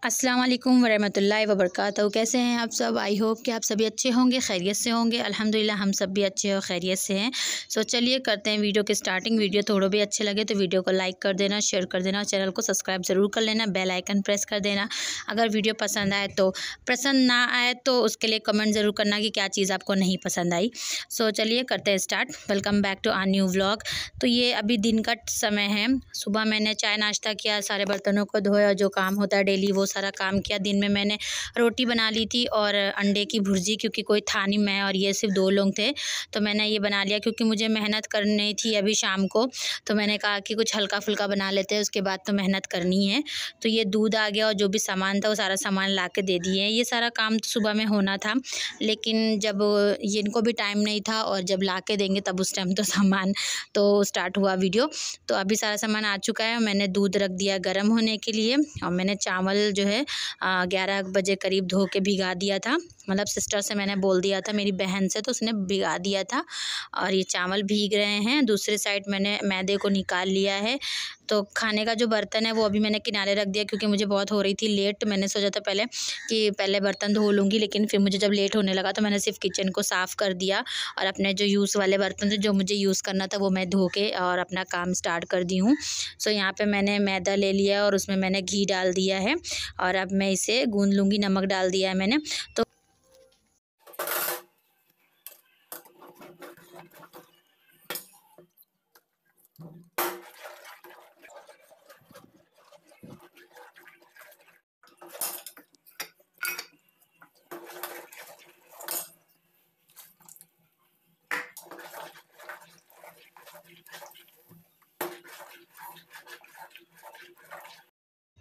अस्सलाम वालेकुम वरहमतुल्लाहि वबरकातुहू। कैसे हैं आप सब? आई होप कि आप सभी अच्छे होंगे, खैरियत से होंगे। अल्हम्दुलिल्लाह हम सब भी अच्छे और खैरियत से हैं। सो चलिए करते हैं वीडियो की स्टार्टिंग। वीडियो थोड़ा भी अच्छे लगे तो वीडियो को लाइक कर देना, शेयर कर देना, चैनल को सब्सक्राइब ज़रूर कर लेना, बेल आइकन प्रेस कर देना। अगर वीडियो पसंद आए तो, पसंद ना आए तो उसके लिए कमेंट ज़रूर करना कि क्या चीज़ आपको नहीं पसंद आई। सो चलिए करते हैं start. Welcome back to our new vlog. तो ये अभी दिन का समय है। सुबह मैंने चाय नाश्ता किया, सारे बर्तनों को धोया, जो काम होता है डेली वो सारा काम किया। दिन में मैंने रोटी बना ली थी और अंडे की भुर्जी, क्योंकि कोई था नहीं, मैं और ये सिर्फ 2 लोग थे, तो मैंने ये बना लिया क्योंकि मुझे मेहनत करनी थी अभी शाम को। तो मैंने कहा कि कुछ हल्का फुल्का बना लेते हैं, उसके बाद तो मेहनत करनी है। तो ये दूध आ गया और जो भी सामान था वो सारा सामान ला के दे दिए। ये सारा काम तो सुबह में होना था, लेकिन जब ये इनको भी टाइम नहीं था और जब ला के देंगे तब उस टाइम तो सामान तो स्टार्ट हुआ वीडियो। तो अभी सारा सामान आ चुका है। मैंने दूध रख दिया गर्म होने के लिए और मैंने चावल जो है 11 बजे करीब धो के भिगा दिया था। मतलब सिस्टर से मैंने बोल दिया था, मेरी बहन से, तो उसने भिगा दिया था और ये चावल भीग रहे हैं। दूसरे साइड मैंने मैदे को निकाल लिया है। तो खाने का जो बर्तन है वो अभी मैंने किनारे रख दिया क्योंकि मुझे बहुत हो रही थी लेट। मैंने सोचा था पहले कि पहले बर्तन धो लूँगी, लेकिन फिर मुझे जब लेट होने लगा तो मैंने सिर्फ किचन को साफ़ कर दिया और अपने जो यूज़ वाले बर्तन थे जो मुझे यूज़ करना था वो मैं धो के और अपना काम स्टार्ट कर दी हूँ। सो यहाँ पे मैंने मैदा ले लिया और उसमें मैंने घी डाल दिया है और अब मैं इसे गूँध लूँगी। नमक डाल दिया है मैंने। तो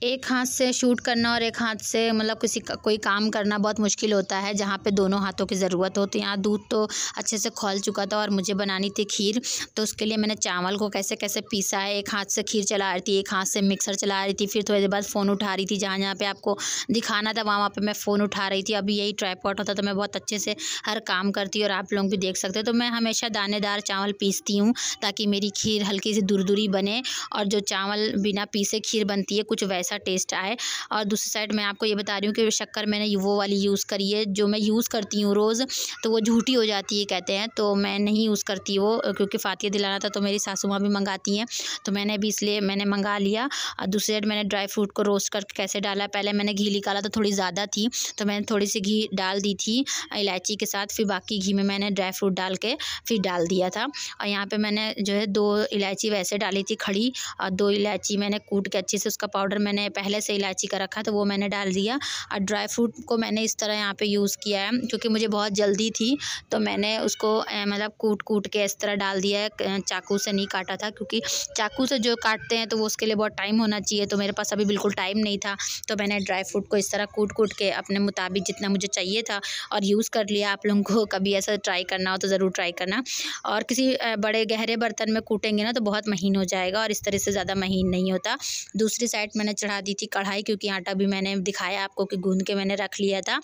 एक हाथ से शूट करना और एक हाथ से मतलब कोई काम करना बहुत मुश्किल होता है, जहाँ पे दोनों हाथों की ज़रूरत हो। तो यहाँ दूध तो अच्छे से खौल चुका था और मुझे बनानी थी खीर। तो उसके लिए मैंने चावल को कैसे कैसे पीसा है। एक हाथ से खीर चला रही थी, एक हाथ से मिक्सर चला रही थी, फिर थोड़ी देर बाद फ़ोन उठा रही थी। जहाँ जहाँ पे आपको दिखाना था वहाँ पे मैं फ़ोन उठा रही थी। अभी यही ट्राइपॉड होता तो मैं बहुत अच्छे से हर काम करती और आप लोग भी देख सकते हो। तो मैं हमेशा दानेदार चावल पीसती हूँ ताकि मेरी खीर हल्की सी दुरदुरी बने और जो चावल बिना पीसे खीर बनती है कुछ वैसा टेस्ट आए। और दूसरी साइड मैं आपको ये बता रही हूँ कि शक्कर मैंने वो वाली यूज़ करी है जो मैं यूज़ करती हूँ रोज़, तो वो झूठी हो जाती है कहते हैं, तो मैं नहीं यूज़ करती वो, क्योंकि फातिया दिलाना था तो मेरी सासू माँ भी मंगाती हैं, तो मैंने भी इसलिए मैंने मंगा लिया। और दूसरी साइड मैंने ड्राई फ्रूट को रोस्ट करके कैसे डाला, पहले मैंने घी निकाला तो थोड़ी ज़्यादा थी तो मैंने थोड़ी सी घी डाल दी थी इलायची के साथ, फिर बाकी घी में मैंने ड्राई फ्रूट डाल के फिर डाल दिया था। और यहाँ पर मैंने जो है 2 इलायची वैसे डाली थी खड़ी और 2 इलायची मैंने कूट के अच्छे से, उसका पाउडर मैंने पहले से इलायची का रखा तो वो मैंने डाल दिया। और ड्राई फ्रूट को मैंने इस तरह यहाँ पे यूज़ किया है क्योंकि मुझे बहुत जल्दी थी, तो मैंने उसको मतलब कूट के इस तरह डाल दिया है। चाकू से नहीं काटा था क्योंकि चाकू से जो काटते हैं तो वो उसके लिए बहुत टाइम होना चाहिए, तो मेरे पास अभी बिल्कुल टाइम नहीं था। तो मैंने ड्राई फ्रूट को इस तरह कूट के अपने मुताबिक जितना मुझे चाहिए था और यूज़ कर लिया। आप लोगों को कभी ऐसा ट्राई करना हो तो ज़रूर ट्राई करना। और किसी बड़े गहरे बर्तन में कूटेंगे ना तो बहुत महीन हो जाएगा और इस तरह से ज़्यादा महीन नहीं होता। दूसरी साइड मैंने चढ़ा दी थी कढ़ाई, क्योंकि आटा भी मैंने दिखाया आपको कि गूंद के मैंने रख लिया था।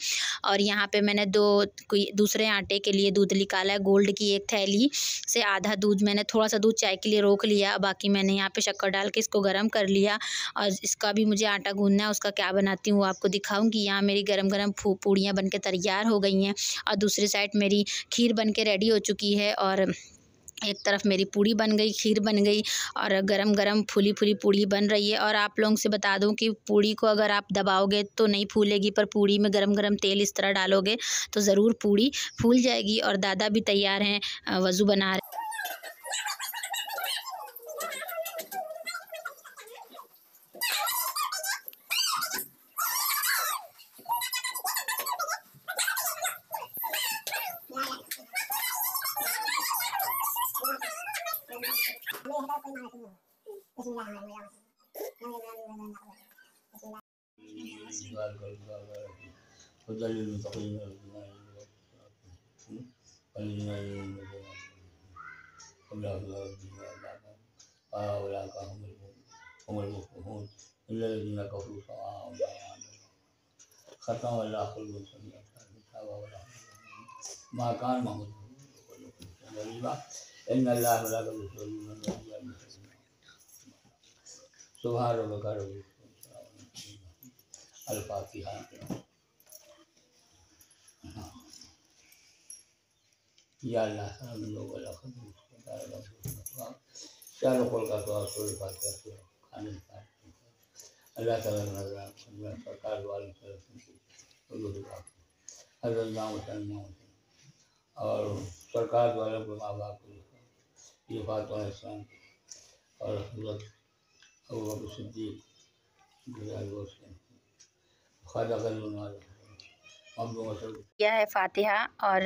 और यहाँ पे मैंने कोई दूसरे आटे के लिए दूध निकाला है। गोल्ड की एक थैली से आधा दूध, मैंने थोड़ा सा दूध चाय के लिए रोक लिया, बाकी मैंने यहाँ पे शक्कर डाल के इसको गर्म कर लिया। और इसका भी मुझे आटा गूंदना है, उसका क्या बनाती हूँ वो आपको दिखाऊंगी। यहाँ मेरी गरम गरम पूड़ियाँ बन के तैयार हो गई हैं और दूसरी साइड मेरी खीर बन के रेडी हो चुकी है। और एक तरफ मेरी पूड़ी बन गई, खीर बन गई और गरम गरम फूली फूली पूड़ी बन रही है। और आप लोगों से बता दूं कि पूड़ी को अगर आप दबाओगे तो नहीं फूलेगी, पर पूड़ी में गरम गरम तेल इस तरह डालोगे तो ज़रूर पूड़ी फूल जाएगी। और दादा भी तैयार हैं, वज़ू बना रहे। अल-फातिहा। या अल्लाह हम लोग अल्लाह का चारों कोल का तो सूर्य फातिहा से खाने का अल्लाह ताला नजर सरकार वालों से और सरकार वालों के माँ बाप ये बात और हज़रत अबू बकर सिद्दीक़ ख्वाजा यह है फातिहा। और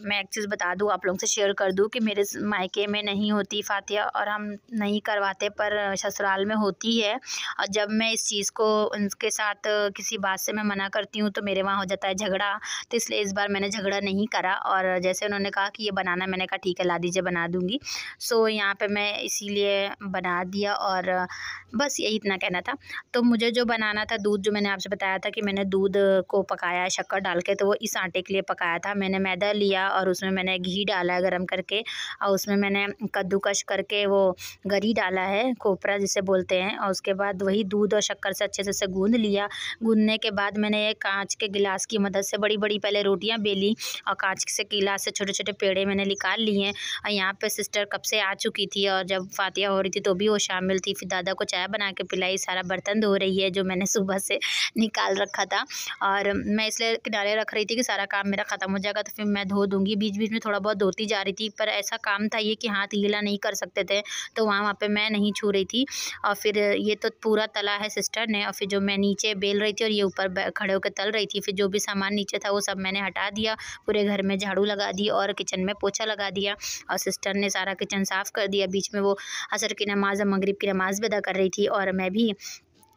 मैं एक चीज़ बता दूं, आप लोगों से शेयर कर दूं कि मेरे मायके में नहीं होती फातिहा और हम नहीं करवाते, पर ससुराल में होती है। और जब मैं इस चीज़ को उनके साथ किसी बात से मैं मना करती हूँ तो मेरे वहाँ हो जाता है झगड़ा। तो इसलिए इस बार मैंने झगड़ा नहीं करा और जैसे उन्होंने कहा कि ये बनाना, मैंने कहा ठीक है ला दीजिए, बना दूँगी। सो यहाँ पर मैं इसीलिए बना दिया और बस यही इतना कहना था। तो मुझे जो बनाना था, दूध जो मैंने आपसे बताया था कि मैंने दूध को पकाया है शक्कर डाल के, तो वो इस आटे के लिए पकाया था। मैंने मैदा लिया और उसमें मैंने घी डाला है गरम करके और उसमें मैंने कद्दूकश करके वो गरी डाला है, कोपरा जिसे बोलते हैं। और उसके बाद वही दूध और शक्कर से अच्छे से गूँध लिया। गूँधने के बाद मैंने एक कांच के गिलास की मदद से बड़ी बड़ी पहले रोटियाँ बेली और कांच से गिलास से छोटे छोटे पेड़े मैंने निकाल लिए। और यहाँ पे सिस्टर कब से आ चुकी थी और जब फातिहा हो रही थी तो भी वो शामिल थी। फिर दादा को चाय बना के पिलाई, सारा बर्तन धो रही है जो मैंने सुबह से निकाल रखा था। और मैं इसलिए किनारे रख रही थी कि सारा काम मेरा ख़त्म हो जाएगा तो फिर मैं धो दूँगी। बीच बीच में थोड़ा बहुत धोती जा रही थी, पर ऐसा काम था ये कि हाथ गीला नहीं कर सकते थे, तो वहाँ पे मैं नहीं छू रही थी। और फिर ये तो पूरा तला है सिस्टर ने, और फिर जो मैं नीचे बेल रही थी और ये ऊपर खड़े होकर तल रही थी। फिर जो भी सामान नीचे था वो सब मैंने हटा दिया, पूरे घर में झाड़ू लगा दी और किचन में पोछा लगा दिया। और सिस्टर ने सारा किचन साफ़ कर दिया। बीच में वो असर की नमाज़ और मगरिब की नमाज़ भी अदा कर रही थी और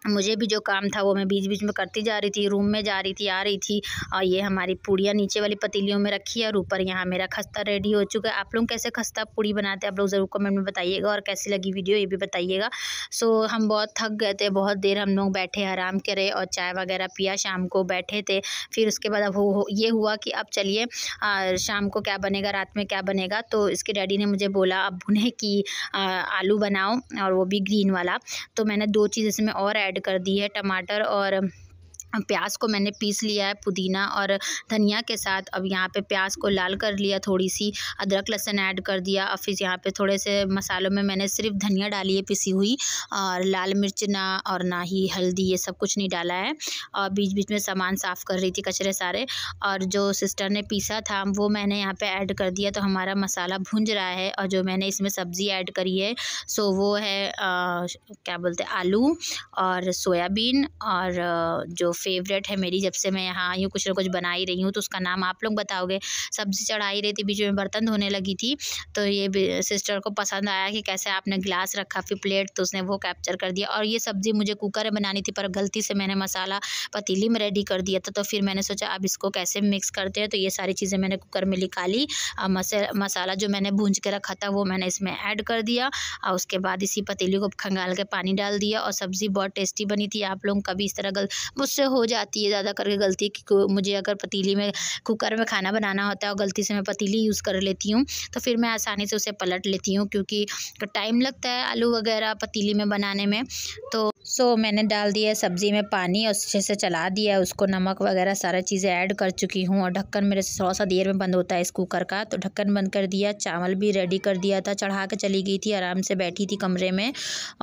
मुझे भी जो काम था वो मैं बीच बीच में करती जा रही थी। रूम में जा रही थी, आ रही थी। और ये हमारी पूड़ियाँ नीचे वाली पतीलियों में रखी है और ऊपर यहाँ मेरा खस्ता रेडी हो चुका है। आप लोग कैसे खस्ता पूड़ी बनाते हैं आप लोग ज़रूर कमेंट में बताइएगा, और कैसी लगी वीडियो ये भी बताइएगा। सो हम बहुत थक गए थे, बहुत देर हम लोग बैठे आराम करे और चाय वगैरह पिया, शाम को बैठे थे। फिर उसके बाद अब ये हुआ कि अब चलिए शाम को क्या बनेगा, रात में क्या बनेगा। तो इसके डैडी ने मुझे बोला अब भुने की आलू बनाओ और वो भी ग्रीन वाला। तो मैंने 2 चीज़ इसमें और ऐड कर दी है, टमाटर और प्याज को मैंने पीस लिया है पुदीना और धनिया के साथ। अब यहाँ पे प्याज को लाल कर लिया, थोड़ी सी अदरक लहसुन ऐड कर दिया। और फिर यहाँ पे थोड़े से मसालों में मैंने सिर्फ धनिया डाली है पिसी हुई, और लाल मिर्च ना ही हल्दी, ये सब कुछ नहीं डाला है। और बीच बीच में सामान साफ़ कर रही थी, कचरे सारे। और जो सिस्टर ने पीसा था वो मैंने यहाँ पे ऐड कर दिया। तो हमारा मसाला भुंज रहा है और जो मैंने इसमें सब्ज़ी ऐड करी है सो वो है क्या बोलते हैं, आलू और सोयाबीन, और जो फेवरेट है मेरी, जब से मैं यहाँ आई हूँ कुछ ना कुछ बना ही रही हूँ, तो उसका नाम आप लोग बताओगे। सब्ज़ी चढ़ाई रही थी, बीच में बर्तन धोने लगी थी, तो ये सिस्टर को पसंद आया कि कैसे आपने गिलास रखा फिर प्लेट, तो उसने वो कैप्चर कर दिया। और ये सब्ज़ी मुझे कुकर में बनानी थी, पर गलती से मैंने मसाला पतीली में रेडी कर दिया था। तो फिर मैंने सोचा अब इसको कैसे मिक्स करते हैं, तो ये सारी चीज़ें मैंने कुकर में निकाली। मसाला जो मैंने भूंज के रखा था वो मैंने इसमें ऐड कर दिया, और उसके बाद इसी पतीली को खंगाल के पानी डाल दिया। और सब्ज़ी बहुत टेस्टी बनी थी। आप लोग कभी इस तरह मुझसे हो जाती है ज़्यादा करके गलती कि मुझे अगर पतीली में कुकर में खाना बनाना होता है और गलती से मैं पतीली यूज़ कर लेती हूँ, तो फिर मैं आसानी से उसे पलट लेती हूँ, क्योंकि टाइम लगता है आलू वगैरह पतीली में बनाने में। तो मैंने डाल दिया सब्ज़ी में पानी और अच्छे से चला दिया उसको, नमक वगैरह सारा चीज़ें ऐड कर चुकी हूँ। और ढक्कन मेरे से थोड़ा सा देर में बंद होता है इस कुकर का, तो ढक्कन बंद कर दिया। चावल भी रेडी कर दिया था, चढ़ा के चली गई थी, आराम से बैठी थी कमरे में।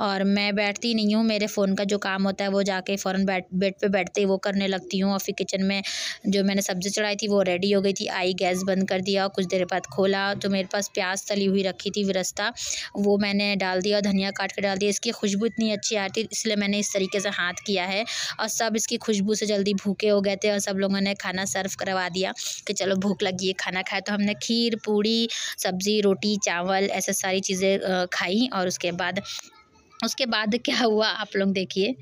और मैं बैठती नहीं हूँ, मेरे फ़ोन का जो काम होता है वो जाके फ़ौरन बेड पे बैठते ही वो करने लगती हूँ। और फिर किचन में जो मैंने सब्ज़ी चढ़ाई थी वो रेडी हो गई थी, आई गैस बंद कर दिया। कुछ देर बाद खोला तो मेरे पास प्याज तली हुई रखी थी विरस्ता, वो मैंने डाल दिया, धनिया काट के डाल दिया। इसकी खुशबू इतनी अच्छी आती है इसलिए मैंने इस तरीके से हाथ किया है। और सब इसकी खुशबू से जल्दी भूखे हो गए थे और सब लोगों ने खाना सर्व करवा दिया कि चलो भूख लगी है खाना खाए। तो हमने खीर, पूड़ी, सब्ज़ी, रोटी, चावल ऐसे सारी चीज़ें खाई। और उसके बाद क्या हुआ आप लोग देखिए।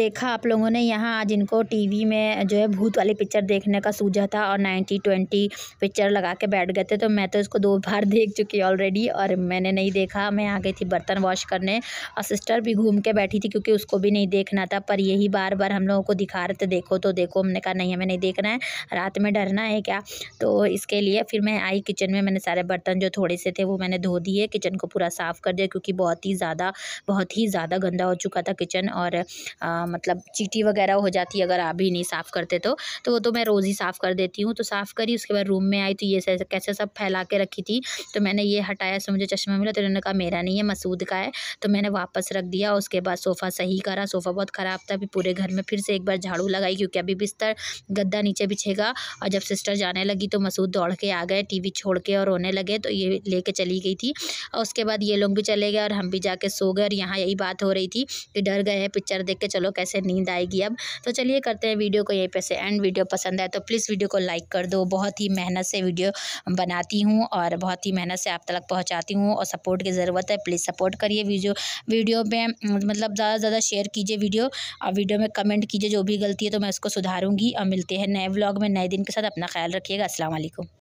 देखा आप लोगों ने यहाँ आज इनको टीवी में जो है भूत वाली पिक्चर देखने का सूझा था और 90-20 पिक्चर लगा के बैठ गए थे। तो मैं तो इसको 2 बार देख चुकी ऑलरेडी और मैंने नहीं देखा। मैं आ गई थी बर्तन वॉश करने और सिस्टर भी घूम के बैठी थी क्योंकि उसको भी नहीं देखना था, पर यही बार-बार हम लोगों को दिखा रहे थे देखो तो देखो। हमने कहा नहीं हमें नहीं देखना है, रात में डरना है क्या। तो इसके लिए फिर मैं आई किचन में, मैंने सारे बर्तन जो थोड़े से थे वो मैंने धो दिए, किचन को पूरा साफ़ कर दिया क्योंकि बहुत ही ज़्यादा गंदा हो चुका था किचन। और मतलब चींटी वगैरह हो जाती है अगर आप भी नहीं साफ़ करते तो वो तो मैं रोज़ ही साफ़ कर देती हूँ। तो साफ़ करी, उसके बाद रूम में आई तो ये कैसे सब फैला के रखी थी। तो मैंने ये हटाया, से मुझे चश्मा मिला तो उन्होंने कहा मेरा नहीं है मसूद का है, तो मैंने वापस रख दिया। उसके बाद सोफ़ा सही करा, सोफ़ा बहुत ख़राब था। अभी पूरे घर में फिर से एक बार झाड़ू लगाई क्योंकि अभी बिस्तर गद्दा नीचे बिछेगा। और जब सिस्टर जाने लगी तो मसूद दौड़ के आ गए टीवी छोड़ के और रोने लगे, तो ये लेके चली गई थी। और उसके बाद ये लोग भी चले गए और हम भी जाके सो गए। और यहाँ यही बात हो रही थी कि डर गए हैं पिक्चर देख के, चलो कैसे नींद आएगी अब। तो चलिए करते हैं वीडियो को यहीं पे से एंड। वीडियो पसंद आए तो प्लीज़ वीडियो को लाइक कर दो। बहुत ही मेहनत से वीडियो बनाती हूँ और बहुत ही मेहनत से आप तक पहुँचाती हूँ और सपोर्ट की ज़रूरत है। प्लीज़ सपोर्ट करिए। वीडियो में मतलब ज़्यादा से ज़्यादा शेयर कीजिए वीडियो, और वीडियो में कमेंट कीजिए जो भी गलती है तो मैं उसको सुधारूँगी। और मिलते हैं नए व्लॉग में नए दिन के साथ। अपना ख्याल रखिएगा। अस्सलाम वालेकुम।